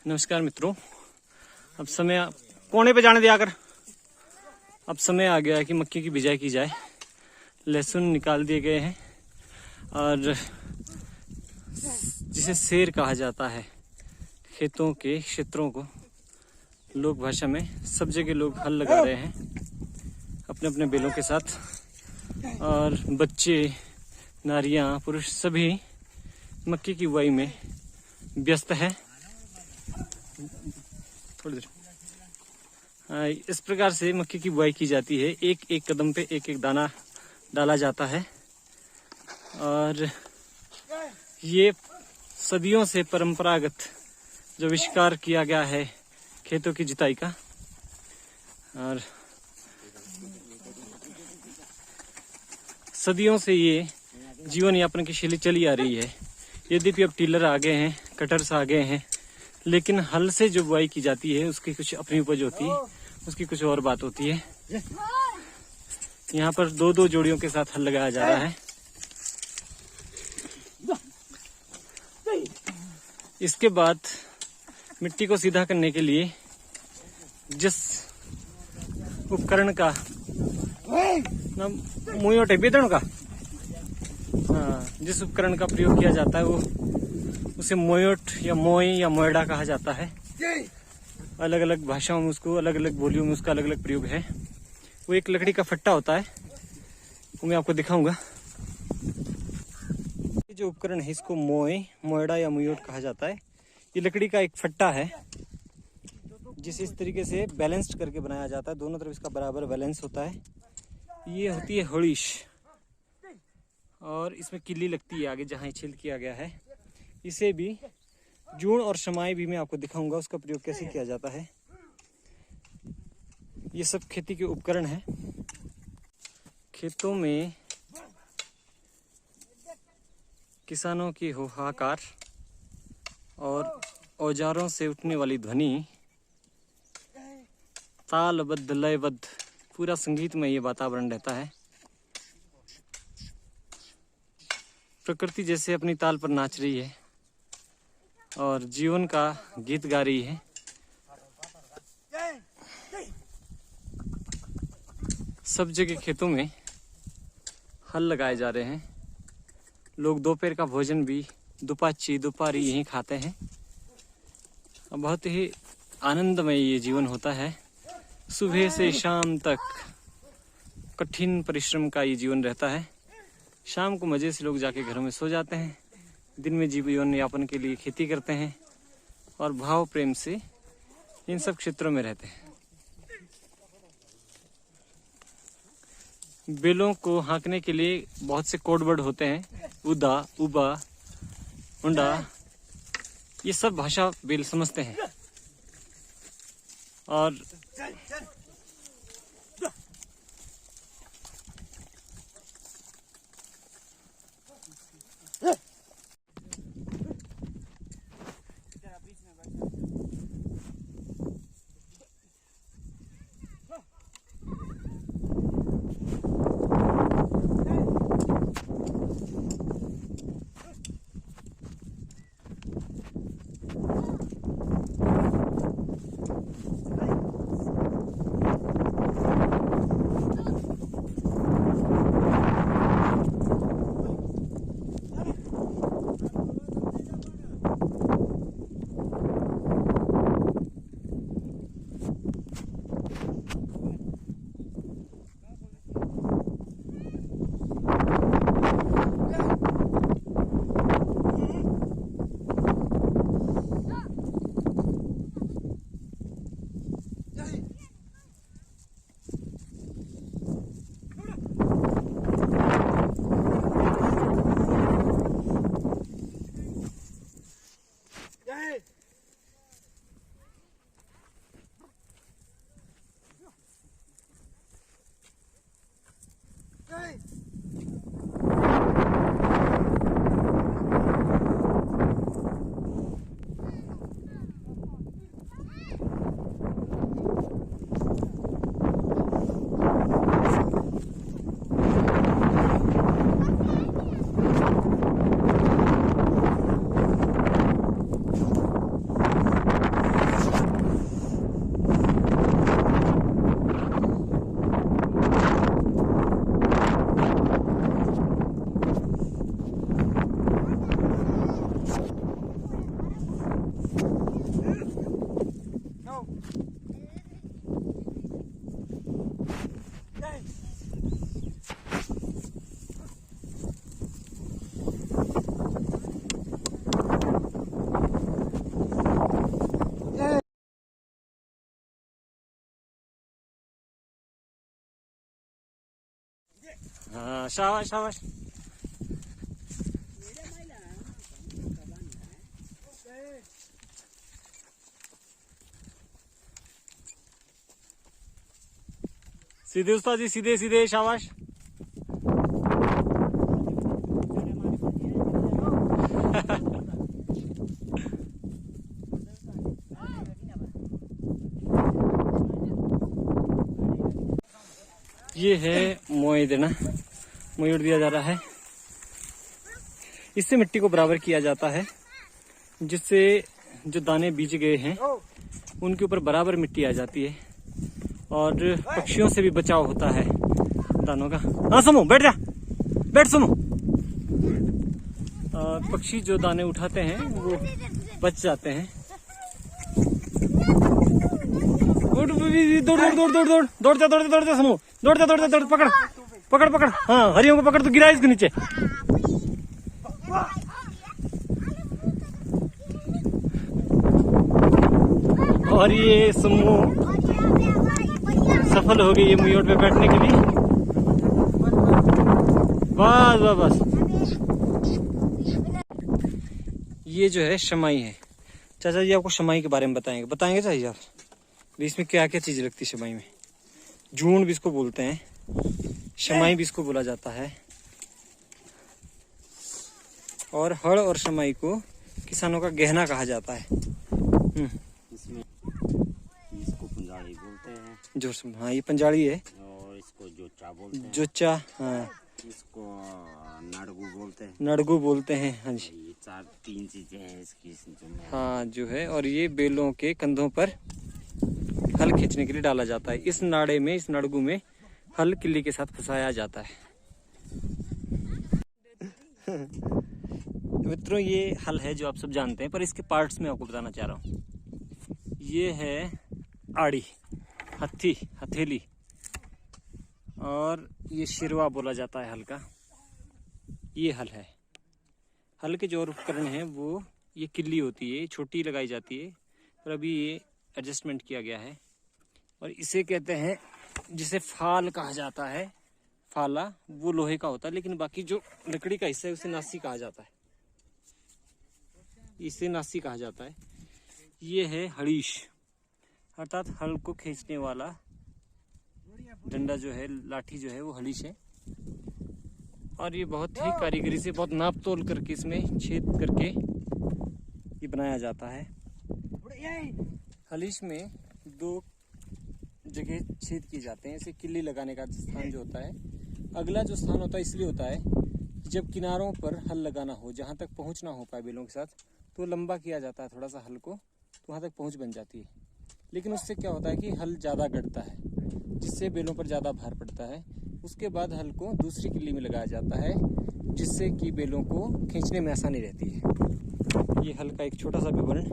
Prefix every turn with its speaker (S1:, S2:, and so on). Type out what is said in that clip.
S1: नमस्कार मित्रों, अब समय कोने पे जाने दिया कर। अब समय आ गया है कि मक्की की बिजाई की जाए। लहसुन निकाल दिए गए हैं और जिसे सेर कहा जाता है, खेतों के क्षेत्रों को लोक भाषा में सब जगह लोग हल लगा रहे हैं अपने अपने बैलों के साथ। और बच्चे, नारियां, पुरुष सभी मक्की की बुआई में व्यस्त है। थोड़ी देर इस प्रकार से मक्की की बुआई की जाती है। एक एक कदम पे एक एक दाना डाला जाता है और ये सदियों से परंपरागत जो आविष्कार किया गया है खेतों की जुताई का, और सदियों से ये जीवन यापन की शैली चली आ रही है। यद्यपि अब टिलर आ गए हैं, कटर्स आ गए हैं, लेकिन हल से जो बुआई की जाती है उसकी कुछ अपनी उपज होती है, उसकी कुछ और बात होती है। यहाँ पर दो दो जोड़ियों के साथ हल लगाया जा रहा है। इसके बाद मिट्टी को सीधा करने के लिए जिस उपकरण का नाम मुयोटे बेदन का जिस उपकरण का प्रयोग किया जाता है वो उसे मोयोट या मोई या मोयडा कहा जाता है। अलग अलग भाषाओं में उसको, अलग अलग बोलियों में उसका अलग अलग प्रयोग है। वो एक लकड़ी का फट्टा होता है, वो मैं आपको दिखाऊंगा। ये जो उपकरण है इसको मोई, मोयडा या मोयोट कहा जाता है। ये लकड़ी का एक फट्टा है जिसे इस तरीके से बैलेंस्ड करके बनाया जाता है। दोनों तरफ इसका बराबर बैलेंस होता है। ये होती है होड़ीश और इसमें किल्ली लगती है आगे जहाँ छेद किया गया है। इसे भी जून और शमाई भी मैं आपको दिखाऊंगा उसका प्रयोग कैसे किया जाता है। ये सब खेती के उपकरण हैं। खेतों में किसानों की हो हाहाकार और औजारों से उठने वाली ध्वनि तालबद्ध लयबद्ध पूरा संगीत में ये वातावरण रहता है। प्रकृति जैसे अपनी ताल पर नाच रही है और जीवन का गीत गा रही है। सब जगह खेतों में हल लगाए जा रहे हैं। लोग दोपहर का भोजन भी दोपहरी यहीं खाते हैं। बहुत ही आनंदमय ये जीवन होता है। सुबह से शाम तक कठिन परिश्रम का ये जीवन रहता है। शाम को मजे से लोग जाके घरों में सो जाते हैं। दिन में जीवन यापन के लिए खेती करते हैं और भाव प्रेम से इन सब क्षेत्रों में रहते हैं। बेलों को हाँकने के लिए बहुत से कोड वर्ड होते हैं। उदा, उबा, उंडा, ये सब भाषा बेल समझते हैं। और हाँ शाबाश शाबाश। सीधे उस्ताद जी, सीधे सीधे, शाबाश। ये है मोई देना, मोड़ दिया जा रहा है। इससे मिट्टी को बराबर किया जाता है, जिससे जो दाने बीज गए हैं उनके ऊपर बराबर मिट्टी आ जाती है और पक्षियों से भी बचाव होता है दानों का। हाँ समो, बैठ जा, बैठ समो। पक्षी जो दाने उठाते हैं वो बच जाते हैं। दौड़ दौड़ दौड़ दौड़ दौड़ दौड़ जा, दौड़ जा, दौड़ जा समो, दौड़ जा, दौड़ जा, दौड़, पकड़ पकड़ पकड़। हाँ हरियों को पकड़, तो गिरा इसके नीचे। और ये समूह सफल हो गई ये मुयोट पे बैठने के लिए। बस बस बस। ये जो है शमाई है। चाचा जी आपको शमाई के बारे में बताएंगे चाचा यार, इसमें क्या क्या चीजें लगती है शमाई में। जून भी इसको बोलते हैं, शमाई भी इसको बोला जाता है। और हड़ और शमाई को किसानों का गहना कहा जाता है।
S2: इसमें इसको पंजाड़ी बोलते हैं।
S1: जो हाँ ये पंजाड़ी है।
S2: और इसको जोचा बोलते हैं।
S1: जोचा, हाँ।
S2: इसको नड़गू बोलते हैं।
S1: नड़गू बोलते हैं, हाँ जी।
S2: ये तीन चीजें हैं इसकी जो
S1: हाँ जो है। और ये बैलों के कंधों पर हल खींचने के लिए डाला जाता है। इस नाड़े में, इस नड़गू में हल किल्ली के साथ फंसाया जाता है। मित्रों ये हल है जो आप सब जानते हैं, पर इसके पार्ट्स में आपको बताना चाह रहा हूँ। ये है आड़ी, हथी, हथेली, और ये शिरवा बोला जाता है हल का। ये हल है। हल के जो और उपकरण हैं वो ये किल्ली होती है, छोटी लगाई जाती है, पर अभी ये एडजस्टमेंट किया गया है। और इसे कहते हैं, जिसे फाल कहा जाता है। फाला वो लोहे का होता है, लेकिन बाकी जो लकड़ी का हिस्सा है उसे नासी कहा जाता है। इसे नासी कहा जाता है। ये है हड़ीश, अर्थात हल को खींचने वाला डंडा जो है, लाठी जो है वो हड़ीश है। और ये बहुत ही कारीगरी से, बहुत नाप तोल करके इसमें छेद करके ये बनाया जाता है। हलीश में दो जगह छेद किए जाते हैं। इसे किल्ली लगाने का स्थान जो होता है, अगला जो स्थान होता है इसलिए होता है कि जब किनारों पर हल लगाना हो, जहाँ तक पहुँच ना हो पाए बैलों के साथ, तो लंबा किया जाता है थोड़ा सा हल को, तो वहाँ तक पहुँच बन जाती है। लेकिन उससे क्या होता है कि हल ज़्यादा गड़ता है, जिससे बैलों पर ज़्यादा भार पड़ता है। उसके बाद हल को दूसरी किल्ली में लगाया जाता है, जिससे कि बैलों को खींचने में आसानी रहती है। ये हल का एक छोटा सा विवरण